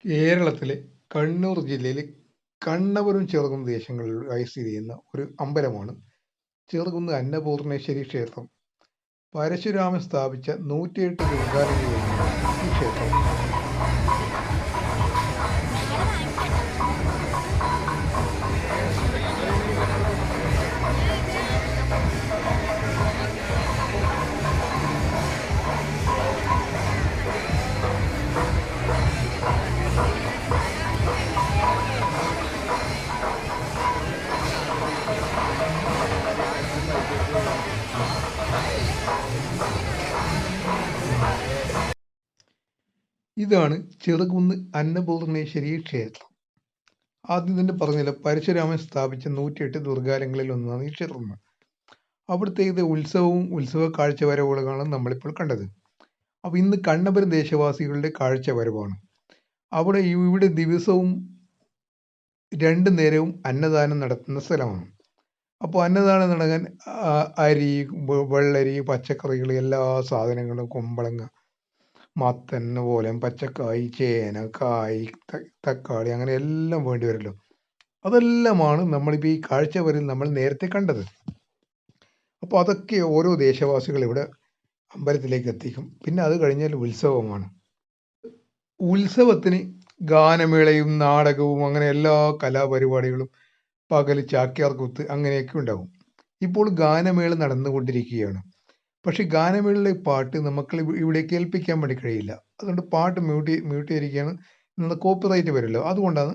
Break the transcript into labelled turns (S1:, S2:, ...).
S1: കേരളത്തിലെ കണ്ണൂർ ജില്ലയിലെ കണ്ണപുരം ചെറുകുന്ന് ദേശങ്ങളിലായി സ്ഥിതി ചെയ്യുന്ന ഒരു അമ്പലമാണ് ചെറുകുന്ന് അന്നപൂർണേശ്വരി ക്ഷേത്രം. പരശുരാമൻ സ്ഥാപിച്ച 108 ദുർഗാലയങ്ങളിലൊന്നാണ് ഈ ക്ഷേത്രം. ഇതാണ് ചെറുകുന്ന് അന്നപൂർണേശ്വരി ക്ഷേത്രം. ആദ്യം തന്നെ പറഞ്ഞില്ല, പരശുരാമൻ സ്ഥാപിച്ച 108 ദുർഗാലയങ്ങളിൽ ഒന്നാണ് ഈ ക്ഷേത്രം. അവിടുത്തെ ഇത് ഉത്സവ കാഴ്ചവരവുകളാണ് നമ്മളിപ്പോൾ കണ്ടത്. അപ്പോൾ ഇന്ന് കണ്ണപുരം ദേശവാസികളുടെ കാഴ്ചവരവാണ്. ഇവിടെ ദിവസവും 2 നേരവും അന്നദാനം നടത്തുന്ന സ്ഥലമാണ്. അപ്പോൾ അന്നദാനം നടക്കാൻ അരി, വെള്ളരി, പച്ചക്കറികൾ, എല്ലാ സാധനങ്ങളും, കുമ്പളങ്ങ, മത്തൻ പോലെ പച്ചക്കായ്, ചേന, കായ്, തക്കാളി, അങ്ങനെ എല്ലാം വേണ്ടി വരുമല്ലോ. അതെല്ലാമാണ് നമ്മളിപ്പോൾ ഈ കാഴ്ചവരയിൽ നമ്മൾ നേരത്തെ കണ്ടത്. അപ്പോൾ അതൊക്കെ ഓരോ ദേശവാസികൾ ഇവിടെ അമ്പലത്തിലേക്ക് എത്തിക്കും. പിന്നെ അത് കഴിഞ്ഞാൽ ഉത്സവമാണ്. ഉത്സവത്തിന് ഗാനമേളയും നാടകവും അങ്ങനെ എല്ലാ കലാപരിപാടികളും, പകല് ചാക്യാർകൂത്ത്, അങ്ങനെയൊക്കെ ഉണ്ടാവും. ഇപ്പോൾ ഗാനമേള നടന്നുകൊണ്ടിരിക്കുകയാണ്. പക്ഷെ ഗാനമേളയിലെ പാട്ട് നമുക്ക് ഇവിടെ കേൾപ്പിക്കാൻ വേണ്ടി കഴിയില്ല. അതുകൊണ്ട് പാട്ട് മ്യൂട്ട് ചെയ്തിരിക്കുകയാണ്. കോപ്പിറൈറ്റ് വരുമല്ലോ, അതുകൊണ്ടാണ്